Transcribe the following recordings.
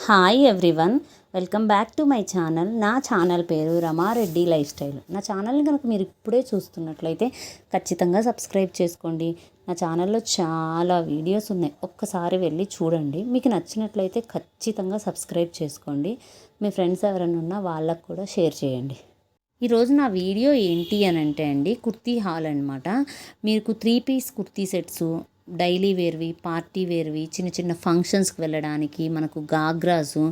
Hi everyone, welcome back to my channel. నా channel పేరు Rama Reddy life style. నా ఛానల్ని కనుక మీరు ఇప్పుడే చూస్తున్నట్లయితే ఖచ్చితంగా సబ్స్క్రైబ్ చేసుకోండి. నా ఛానల్లో చాలా వీడియోస్ ఉన్నాయి, ఒక్కసారి వెళ్ళి చూడండి. మీకు నచ్చినట్లయితే ఖచ్చితంగా సబ్స్క్రైబ్ చేసుకోండి. మీ ఫ్రెండ్స్ ఎవరైనా ఉన్నా వాళ్ళకు కూడా షేర్ చేయండి. ఈరోజు నా వీడియో ఏంటి అని అంటే అండి, కుర్తీ హాల్ అనమాట. మీకు 3 పీస్ కుర్తీ సెట్సు, డైలీ వేర్వి, పార్టీ వేర్వి, చిన్న చిన్న ఫంక్షన్స్కి వెళ్ళడానికి, మనకు గాగ్రాసు,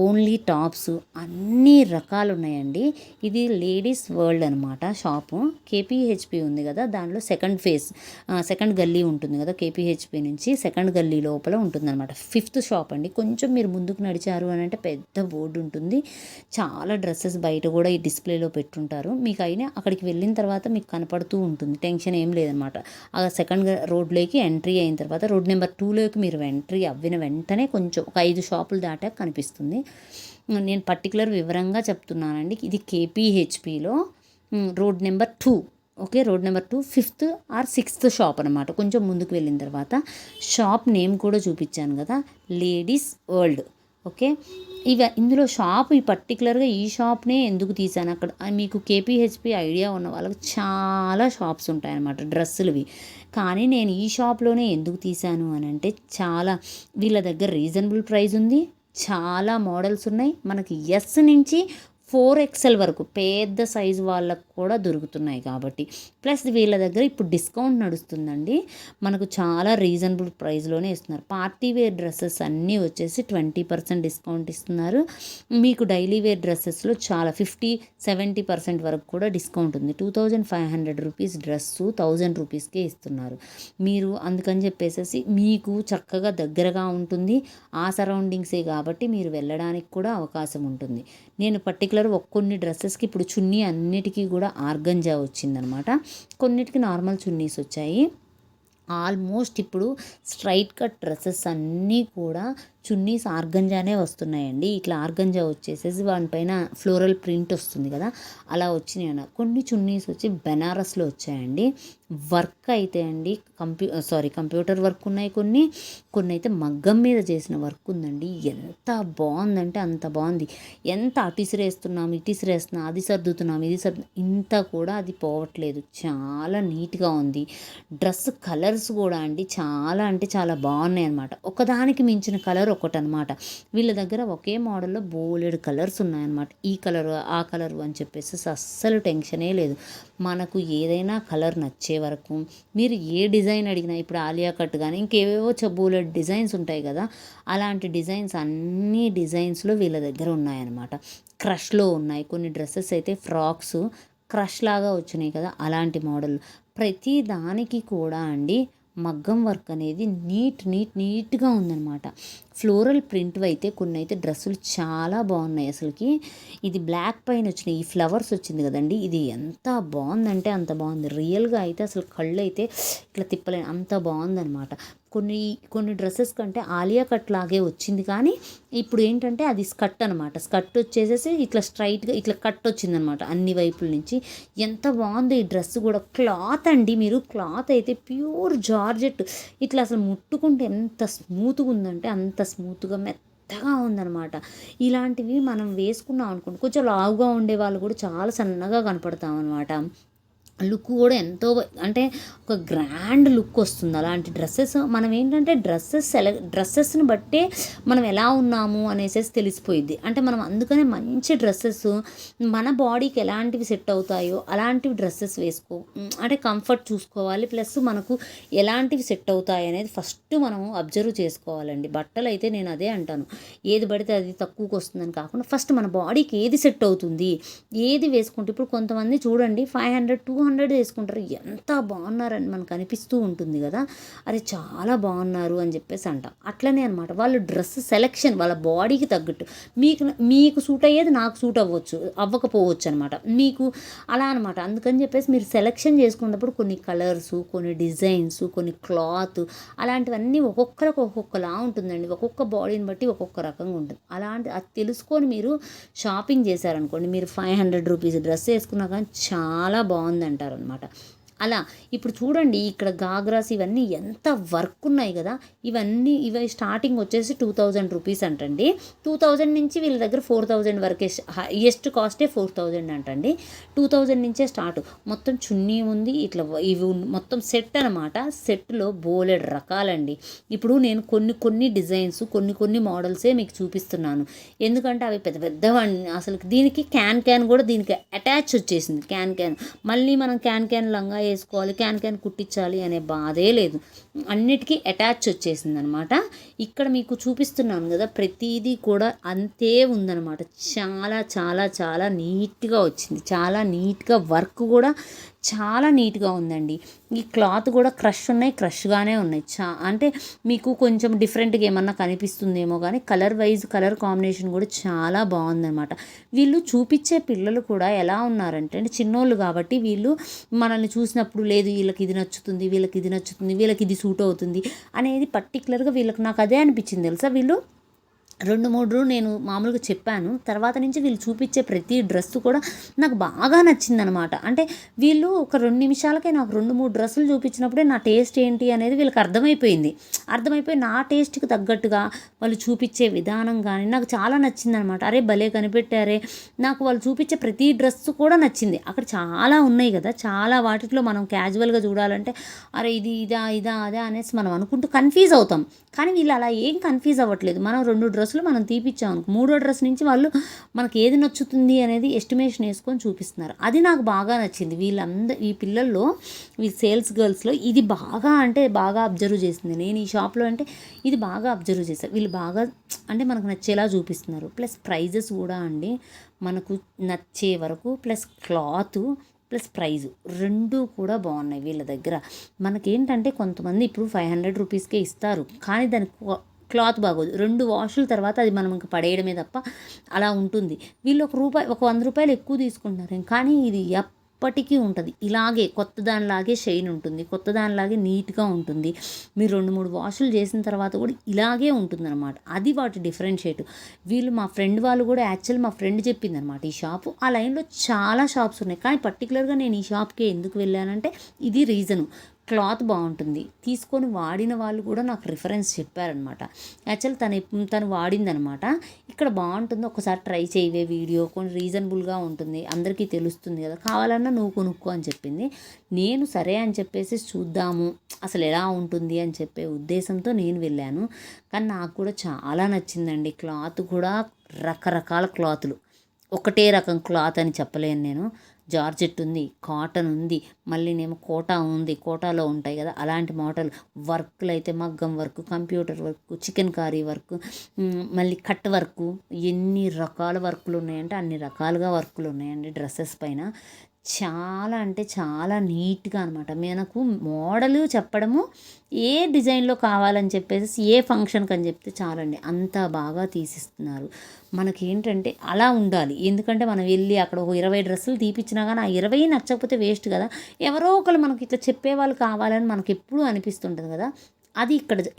ఓన్లీ టాప్స్, అన్ని రకాలు ఉన్నాయండి. ఇది లేడీస్ వరల్డ్ అనమాట షాపు. కేపీహెచ్పి ఉంది కదా, దాంట్లో సెకండ్ గల్లీ ఉంటుంది కదా, కేపీహెచ్పి నుంచి సెకండ్ గల్లీ లోపల ఉంటుందన్నమాట. 5th షాప్ అండి. కొంచెం మీరు ముందుకు నడిచారు అని అంటే పెద్ద బోర్డు ఉంటుంది. చాలా డ్రెస్సెస్ బయట కూడా ఈ డిస్ప్లేలో పెట్టుంటారు. మీకు అయినా అక్కడికి వెళ్ళిన తర్వాత మీకు కనపడుతూ ఉంటుంది, టెన్షన్ ఏం లేదనమాట. ఆ సెకండ్ రోడ్లోకి ఎంట్రీ అయిన తర్వాత రోడ్ నెంబర్ 2లోకి మీరు ఎంట్రీ అవ్విన వెంటనే కొంచెం ఒక 5 షాపులు దాటాక కనిపిస్తుంది. నేను పర్టికులర్ వివరంగా చెప్తున్నానండి. ఇది కేపీహెచ్పిలో road number 2. Okay, road number 2 5th or 6th shop అనమాట. కొంచెం ముందుకు వెళ్ళిన తర్వాత షాప్ నేమ్ కూడా చూపించాను కదా, లేడీస్ వరల్డ్. ఓకే, ఇందులో షాప్ ఈ పర్టికులర్గా ఈ షాప్నే ఎందుకు తీసాను, అక్కడ మీకు కేపీహెచ్పి ఐడియా ఉన్న వాళ్ళకి చాలా షాప్స్ ఉంటాయన్నమాట డ్రెస్సులవి. కానీ నేను ఈ షాప్లోనే ఎందుకు తీసాను అని అంటే, చాలా వీళ్ళ దగ్గర రీజనబుల్ ప్రైస్ ఉంది, చాలా మోడల్స్ ఉన్నాయి. మనకి ఎస్ నుంచి 4XL వరకు పెద్ద సైజు వాళ్ళకు కూడా దొరుకుతున్నాయి కాబట్టి. ప్లస్ వీళ్ళ దగ్గర ఇప్పుడు డిస్కౌంట్ నడుస్తుందండి. మనకు చాలా రీజనబుల్ ప్రైస్లోనే ఇస్తున్నారు. పార్టీ వేర్ డ్రెస్సెస్ అన్నీ వచ్చేసి 20% డిస్కౌంట్ ఇస్తున్నారు. మీకు డైలీ వేర్ డ్రెస్సెస్లో చాలా 50-70% వరకు కూడా డిస్కౌంట్ ఉంది. 2500 రూపీస్ డ్రెస్సు 1000 రూపీస్కే ఇస్తున్నారు. మీరు అందుకని చెప్పేసి మీకు చక్కగా దగ్గరగా ఉంటుంది, ఆ సరౌండింగ్సే కాబట్టి మీరు వెళ్ళడానికి కూడా అవకాశం ఉంటుంది. నేను పర్టికులర్ కొన్ని డ్రెస్సెస్కి ఇప్పుడు చున్నీ అన్నిటికీ కూడా ఆర్గంజా వచ్చిందనమాట, కొన్నిటికి నార్మల్ చున్నీస్ వచ్చాయి. ఆల్మోస్ట్ ఇప్పుడు స్ట్రైట్ కట్ డ్రెస్సెస్ అన్నీ కూడా చున్నీస్ ఆర్గంజానే వస్తున్నాయండి. ఇట్లా ఆర్గంజా వచ్చేసేసి వాటిపైన ఫ్లోరల్ ప్రింట్ వస్తుంది కదా, అలా వచ్చినాయి అన్న. కొన్ని చున్నీస్ వచ్చి బెనారస్లో వచ్చాయండి. వర్క్ అయితే అండి కంప్యూటర్ వర్క్ ఉన్నాయి, కొన్ని అయితే మగ్గం మీద చేసిన వర్క్ ఉందండి. ఎంత బాగుందంటే అంత బాగుంది. ఎంత అటిసిరేస్తున్నాం అది సర్దుతున్నాం ఇంత కూడా అది పోవట్లేదు, చాలా నీట్గా ఉంది. డ్రెస్ కలర్స్ కూడా అండి చాలా అంటే చాలా బాగున్నాయి అనమాట. ఒకదానికి మించిన కలర్ ఒకటనమాట. వీళ్ళ దగ్గర ఒకే మోడల్లో బోలెడు కలర్స్ ఉన్నాయన్నమాట. ఈ కలరు ఆ కలరు అని చెప్పేసి అస్సలు టెన్షనే లేదు. మనకు ఏదైనా కలర్ నచ్చే వరకు మీరు ఏ డిజైన్ అడిగినా, ఇప్పుడు ఆలియా కట్ కానీ ఇంకేవేవో బోలెడు డిజైన్స్ ఉంటాయి కదా, అలాంటి డిజైన్స్ అన్ని డిజైన్స్లో వీళ్ళ దగ్గర ఉన్నాయన్నమాట. క్రష్లో ఉన్నాయి కొన్ని డ్రెస్సెస్ అయితే, ఫ్రాక్స్ క్రష్ లాగా వచ్చినాయి కదా, అలాంటి మోడల్. ప్రతి దానికి కూడా అండి మగ్గం వర్క్ అనేది నీట్గా ఉందన్నమాట. ఫ్లోరల్ ప్రింట్ అయితే కొన్ని అయితే డ్రెస్సులు చాలా బాగున్నాయి అసలుకి. ఇది బ్లాక్ పైన వచ్చినాయి, ఈ ఫ్లవర్స్ వచ్చింది కదండి, ఇది ఎంత బాగుందంటే అంత బాగుంది. రియల్గా అయితే అసలు కళ్ళు అయితే ఇట్లా తిప్పలేను, అంత బాగుందన్నమాట. కొన్ని డ్రెస్సెస్ కంటే ఆలియా కట్ లాగే వచ్చింది, కానీ ఇప్పుడు ఏంటంటే అది స్కర్ట్ అనమాట. స్కర్ట్ వచ్చేసేసి ఇట్లా స్ట్రైట్గా ఇట్లా కట్ వచ్చిందనమాట అన్ని వైపుల నుంచి. ఎంత బాగుంది ఈ డ్రెస్ కూడా. క్లాత్ అండి, మీరు క్లాత్ అయితే ప్యూర్ జార్జెట్, ఇట్లా అసలు ముట్టుకుంటే ఎంత స్మూత్గా ఉందంటే అంత స్మూత్గా మెత్తగా ఉందన్నమాట. ఇలాంటివి మనం వేసుకున్నాం అనుకోండి, కొంచెం లావుగా ఉండే వాళ్ళు కూడా చాలా సన్నగా కనపడతాం అనమాట. లుక్ కూడా అంటే ఒక గ్రాండ్ లుక్ వస్తుంది అలాంటి డ్రెస్సెస్. మనం ఏంటంటే డ్రెస్సెస్ని బట్టే మనం ఎలా ఉన్నాము అనేసి తెలిసిపోయిద్ది. అంటే మనం అందుకనే మంచి డ్రెస్సెస్ మన బాడీకి ఎలాంటివి సెట్ అవుతాయో అలాంటివి డ్రెస్సెస్ అంటే కంఫర్ట్ చూసుకోవాలి. ప్లస్ మనకు ఎలాంటివి సెట్ అవుతాయి అనేది ఫస్ట్ మనం అబ్జర్వ్ చేసుకోవాలండి. బట్టలు అయితే నేను అదే అంటాను, ఏది పడితే అది తక్కువకి వస్తుందని కాకుండా ఫస్ట్ మన బాడీకి ఏది సెట్ అవుతుంది, ఏది వేసుకుంటే. ఇప్పుడు కొంతమంది చూడండి 500-200 వేసుకుంటారు, ఎంత బాగున్నారని మనకు అనిపిస్తూ ఉంటుంది కదా, అరే చాలా బాగున్నారు అని చెప్పేసి అంటాం. అట్లనే అనమాట వాళ్ళు డ్రెస్ సెలెక్షన్ వాళ్ళ బాడీకి తగ్గట్టు. మీకు సూట్ అయ్యేది నాకు సూట్ అవ్వకపోవచ్చు అనమాట, మీకు అలా అనమాట. అందుకని చెప్పేసి మీరు సెలెక్షన్ చేసుకున్నప్పుడు కొన్ని కలర్స్, కొన్ని డిజైన్స్, కొన్ని క్లాత్, అలాంటివన్నీ ఒక్కొక్కరికి ఒక్కొక్కలా ఉంటుందండి. ఒక్కొక్క బాడీని బట్టి ఒక్కొక్క రకంగా ఉంటుంది. అది తెలుసుకొని మీరు షాపింగ్ చేశారనుకోండి, మీరు 500 రూపీస్ డ్రెస్ వేసుకున్నా కానీ చాలా బాగుందంటారు అనమాట. అలా ఇప్పుడు చూడండి ఇక్కడ గాగ్రాస్ ఇవన్నీ ఎంత వర్క్ ఉన్నాయి కదా. ఇవి స్టార్టింగ్ వచ్చేసి 2000 రూపీస్ అంటండి. 2000 నుంచి వీళ్ళ దగ్గర 4000 వరకే, హైయెస్ట్ కాస్టే 4000 అంటండి. 2000 నుంచే స్టార్ట్. మొత్తం చున్నీ ఉంది, ఇట్లా ఇవి మొత్తం సెట్ అనమాట. సెట్లో బోలెడ్ రకాలండి. ఇప్పుడు నేను కొన్ని డిజైన్స్ కొన్ని మోడల్సే మీకు చూపిస్తున్నాను, ఎందుకంటే అవి పెద్ద పెద్దవన్నీ. అసలు దీనికి క్యాన్ కూడా దీనికి అటాచ్ వచ్చేసింది. క్యాన్ మళ్ళీ మనం క్యాన్ లంగా వేసుకోవాలి, క్యాన్ కుట్టించాలి అనే బాధే లేదు, అన్నిటికీ అటాచ్ వచ్చేసింది అనమాట. ఇక్కడ మీకు చూపిస్తున్నాను కదా, ప్రతిదీ కూడా అంతే ఉందన్నమాట. చాలా చాలా చాలా నీట్గా వచ్చింది, చాలా నీట్గా వర్క్ కూడా చాలా నీట్గా ఉందండి. ఈ క్లాత్ కూడా క్రష్గానే ఉన్నాయి. అంటే మీకు కొంచెం డిఫరెంట్గా ఏమన్నా కనిపిస్తుందేమో కానీ కలర్ కాంబినేషన్ కూడా చాలా బాగుందన్నమాట. వీళ్ళు చూపించే పిల్లలు కూడా ఎలా ఉన్నారంటే చిన్నోళ్ళు కాబట్టి వీళ్ళు మనల్ని చూసినప్పుడు లేదు వీళ్ళకి ఇది నచ్చుతుంది, వీళ్ళకి ఇది సూట్ అవుతుంది అనేది పర్టికులర్గా వీళ్ళకి, నాకు అదే అనిపించింది తెలుసా. వీళ్ళు 2-3 నేను మామూలుగా చెప్పాను, తర్వాత నుంచి వీళ్ళు చూపించే ప్రతి డ్రెస్ కూడా నాకు బాగా నచ్చిందనమాట. అంటే వీళ్ళు ఒక 2 నిమిషాలకే నాకు 2-3 డ్రెస్సులు చూపించినప్పుడే నా టేస్ట్ ఏంటి అనేది వీళ్ళకి అర్థమైపోయి నా టేస్ట్కి తగ్గట్టుగా వాళ్ళు చూపించే విధానం కానీ నాకు చాలా నచ్చిందనమాట. అరే భలే కనిపెట్టారే, నాకు వాళ్ళు చూపించే ప్రతి డ్రెస్ కూడా నచ్చింది. అక్కడ చాలా ఉన్నాయి కదా, చాలా వాటిలో మనం క్యాజువల్గా చూడాలంటే అరే ఇది ఇదా అదే అనేసి మనం అనుకుంటూ కన్ఫ్యూజ్ అవుతాం. కానీ వీళ్ళు అలా ఏం కన్ఫ్యూజ్ అవ్వట్లేదు. మనం 2 డ్రెస్సులు మనం తీపిచ్చాము, 3వ డ్రెస్ నుంచి వాళ్ళు మనకి ఏది నచ్చుతుంది అనేది ఎస్టిమేషన్ వేసుకొని చూపిస్తున్నారు. అది నాకు బాగా నచ్చింది. ఈ పిల్లల్లో, ఈ సేల్స్ గర్ల్స్లో ఇది బాగా అబ్జర్వ్ చేసింది నేను ఈ షాప్లో. అంటే ఇది బాగా అబ్జర్వ్ చేశాను. వీళ్ళు బాగా అంటే మనకు నచ్చేలా చూపిస్తున్నారు. ప్లస్ ప్రైజెస్ కూడా అండి మనకు నచ్చే వరకు, ప్లస్ క్లాత్ ప్లస్ ప్రైజు 2 కూడా బాగున్నాయి వీళ్ళ దగ్గర. మనకేంటంటే కొంతమంది ఇప్పుడు 500 రూపీస్కే ఇస్తారు, కానీ దానికి క్లాత్ బాగోదు. 2 వాషుల తర్వాత అది మనం ఇంకా పడేయడమే తప్ప అలా ఉంటుంది. వీళ్ళు ఒక 100 రూపాయలు ఎక్కువ తీసుకుంటున్నారు, కానీ ఇది ఎప్పటికీ ఉంటుంది. ఇలాగే కొత్త దానిలాగే షైన్ ఉంటుంది, కొత్త దానిలాగే నీట్గా ఉంటుంది. మీరు 2-3 వాషులు చేసిన తర్వాత కూడా ఇలాగే ఉంటుందన్నమాట. అది వాటి డిఫరెన్షియేట్. మా ఫ్రెండ్ వాళ్ళు కూడా మా ఫ్రెండ్ చెప్పిందనమాట ఈ షాపు. ఆ లైన్లో చాలా షాప్స్ ఉన్నాయి, కానీ పర్టికులర్గా నేను ఈ షాప్కే ఎందుకు వెళ్ళానంటే ఇది రీజను. క్లాత్ బాగుంటుంది, తీసుకొని వాడిన వాళ్ళు కూడా నాకు రిఫరెన్స్ చెప్పారనమాట. యాక్చువల్ తను వాడిందనమాట. ఇక్కడ బాగుంటుంది, ఒకసారి ట్రై చేయవే, వీడియో కొన్ని రీజనబుల్గా ఉంటుంది, అందరికీ తెలుస్తుంది కదా, కావాలన్నా నువ్వు కొనుక్కో అని చెప్పింది. నేను సరే అని చెప్పేసి చూద్దాము అసలు ఎలా ఉంటుంది అని చెప్పే ఉద్దేశంతో నేను వెళ్ళాను. కానీ నాకు కూడా చాలా నచ్చిందండి. క్లాత్ కూడా రకరకాల క్లాతులు, ఒకటే రకం క్లాత్ అని చెప్పలేను నేను. జార్జెట్ ఉంది, కాటన్ ఉంది, మళ్ళీనేమో కోటా ఉంది, కోటాలో ఉంటాయి కదా అలాంటి మోడల్ వర్క్లు అయితే మగ్గం work, computer work, chikankari work, మళ్ళీ కట్ వర్క్, ఎన్ని రకాల వర్కులు ఉన్నాయంటే అన్ని రకాలుగా వర్కులు ఉన్నాయండి డ్రెస్సెస్ పైన. చాలా అంటే చాలా నీట్గా అనమాట. మనకు మోడలు చెప్పడము ఏ డిజైన్లో కావాలని చెప్పేసి ఏ ఫంక్షన్కి అని చెప్తే చాలండి, అంత బాగా తీసిస్తున్నారు. మనకేంటంటే అలా ఉండాలి, ఎందుకంటే మనం వెళ్ళి అక్కడ ఒక 20 డ్రెస్సులు తీపిచ్చినా కానీ ఆ 20 నచ్చకపోతే వేస్ట్ కదా. ఎవరో ఒకరు మనకి ఇట్లా చెప్పేవాళ్ళు కావాలని మనకి ఎప్పుడూ అనిపిస్తుంటుంది కదా. అది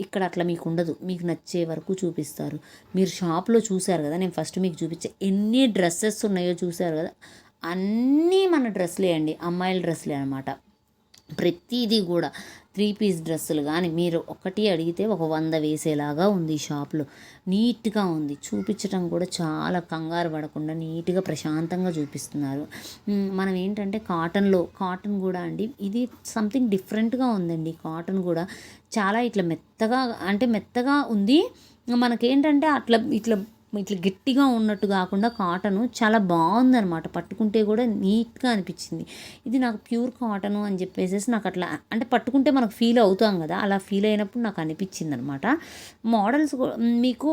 ఇక్కడ అట్లా మీకు ఉండదు, మీకు నచ్చే వరకు చూపిస్తారు. మీరు షాప్లో చూశారు కదా, నేను ఫస్ట్ మీకు చూపించే ఎన్ని డ్రెస్సెస్ ఉన్నాయో చూశారు కదా, అన్నీ మన డ్రెస్సులే అండి, అమ్మాయిల డ్రెస్సులే అనమాట. ప్రతిదీ కూడా 3 పీస్ డ్రెస్సులు కానీ మీరు ఒకటి అడిగితే ఒక 100 వేసేలాగా ఉంది ఈ షాప్లో. నీట్గా ఉంది, చూపించడం కూడా చాలా కంగారు పడకుండా నీట్గా ప్రశాంతంగా చూపిస్తున్నారు. మనం ఏంటంటే కాటన్ కూడా అండి, ఇది సంథింగ్ డిఫరెంట్గా ఉందండి. కాటన్ కూడా చాలా ఇట్లా మెత్తగా ఉంది. మనకేంటంటే ఇట్లా గట్టిగా ఉన్నట్టు కాకుండా కాటను చాలా బాగుందనమాట. పట్టుకుంటే కూడా నీట్గా అనిపించింది. ఇది నాకు ప్యూర్ కాటను అని చెప్పేసి నాకు అట్లా అంటే పట్టుకుంటే మనకు ఫీల్ అవుతాం కదా, అలా ఫీల్ అయినప్పుడు నాకు అనిపించింది అనమాట. మోడల్స్ మీకు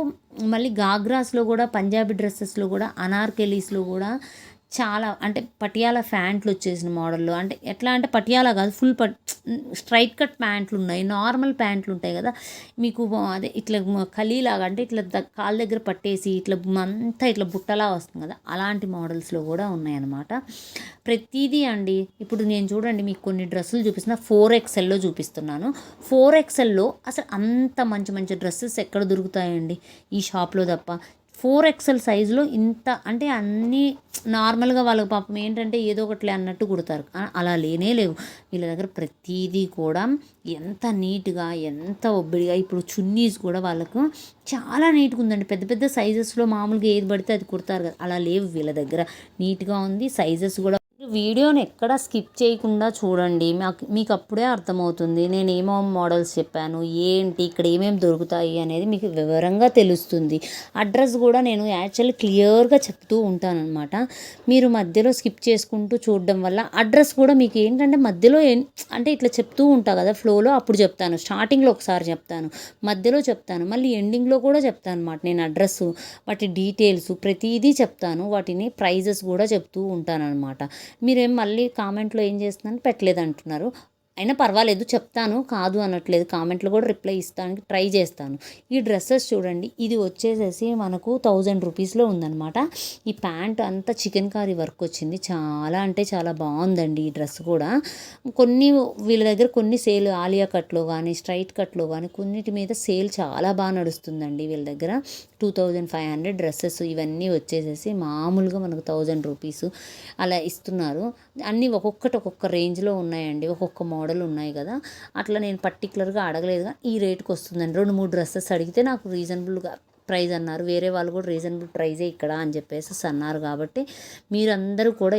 మళ్ళీ గాగ్రాస్లో కూడా, పంజాబీ డ్రెస్సెస్లో కూడా, అనార్కెలీస్లో కూడా చాలా అంటే పటియాలా ప్యాంట్లు వచ్చేసిన మోడల్లో, అంటే ఎట్లా అంటే పటియాలా కాదు, ఫుల్ స్ట్రైట్ కట్ ప్యాంట్లు ఉన్నాయి, నార్మల్ ప్యాంట్లు ఉంటాయి కదా మీకు, అదే ఇట్లా ఖలీలాగా అంటే ఇట్లా కాళ్ళ దగ్గర పట్టేసి ఇట్లా బుట్టలా వస్తుంది కదా, అలాంటి మోడల్స్లో కూడా ఉన్నాయన్నమాట. ప్రతిదీ అండి. ఇప్పుడు నేను చూడండి మీకు కొన్ని డ్రెస్సులు చూపిస్తున్నా, 4XLలో చూపిస్తున్నాను. 4XLలో అసలు అంత మంచి డ్రెస్సెస్ ఎక్కడ దొరుకుతాయండి ఈ షాప్లో తప్ప. 4XL సైజులో ఇంత అంటే అన్నీ నార్మల్గా వాళ్ళకి పాపం ఏంటంటే ఏదో ఒకటిలే అన్నట్టు కుడతారు, అలా లేనే లేవు వీళ్ళ దగ్గర. ప్రతిదీ కూడా ఎంత నీట్గా ఎంత ఒబ్బిడిగా, ఇప్పుడు చున్నీస్ కూడా వాళ్ళకు చాలా నీట్గా ఉందండి. పెద్ద పెద్ద సైజెస్లో మామూలుగా ఏది పడితే అది కుడతారు కదా, అలా లేవు వీళ్ళ దగ్గర. నీట్గా ఉంది, సైజెస్ కూడా. వీడియోని ఎక్కడ స్కిప్ చేయకుండా చూడండి, మీకు అప్పుడే అర్థమవుతుంది నేను ఏమో మోడల్స్ చెప్పాను, ఏంటి ఇక్కడ ఏమేమి దొరుకుతాయి అనేది మీకు వివరంగా తెలుస్తుంది. అడ్రస్ కూడా నేను యాక్చువల్లీ క్లియర్గా చెప్తూ ఉంటానన్నమాట. మీరు మధ్యలో స్కిప్ చేసుకుంటూ చూడడం వల్ల అడ్రస్ కూడా మీకు ఏంటంటే మధ్యలో అంటే ఇట్లా చెప్తూ ఉంటా కదా ఫ్లోలో, అప్పుడు చెప్తాను. స్టార్టింగ్లో ఒకసారి చెప్తాను, మధ్యలో చెప్తాను, మళ్ళీ ఎండింగ్లో కూడా చెప్తాను అనమాట. నేను అడ్రస్, వాటి డీటెయిల్స్ ప్రతిదీ చెప్తాను, వాటిని ప్రైజెస్ కూడా చెప్తూ ఉంటాను అనమాట. మీరేం మళ్ళీ కామెంట్లో ఏం చేస్తున్నాను పెట్టలేదు అంటున్నారు. అయినా పర్వాలేదు, చెప్తాను, కాదు అనట్లేదు. కామెంట్లో కూడా రిప్లై ఇస్తానికి ట్రై చేస్తాను. ఈ డ్రెస్సెస్ చూడండి, ఇది వచ్చేసేసి మనకు 1000 రూపీస్లో ఉందన్నమాట. ఈ ప్యాంట్ అంతా చికెన్ కారీ వర్క్ వచ్చింది, చాలా అంటే చాలా బాగుందండి ఈ డ్రెస్ కూడా. కొన్ని వీళ్ళ దగ్గర కొన్ని సేల్ ఆలియా కట్లో కానీ స్ట్రైట్ కట్లో కానీ కొన్నిటి మీద సేల్ చాలా బాగా నడుస్తుందండి వీళ్ళ దగ్గర. 2500 డ్రెస్సెస్ ఇవన్నీ వచ్చేసేసి మామూలుగా మనకు 1000 రూపీస్ అలా ఇస్తున్నారు. అన్నీ ఒక్కొక్క రేంజ్లో ఉన్నాయండి, ఒక్కొక్క మోడల్ ఉన్నాయి కదా. అట్లా నేను పర్టికులర్గా అడగలేదుగా, ఈ రేట్కి వస్తుందండి. 2-3 డ్రెస్సెస్ అడిగితే నాకు రీజనబుల్గా ప్రైజ్ అన్నారు. వేరే వాళ్ళు కూడా రీజనబుల్ ప్రైజే ఇక్కడ అని చెప్పేసి అన్నారు. కాబట్టి మీరందరూ కూడా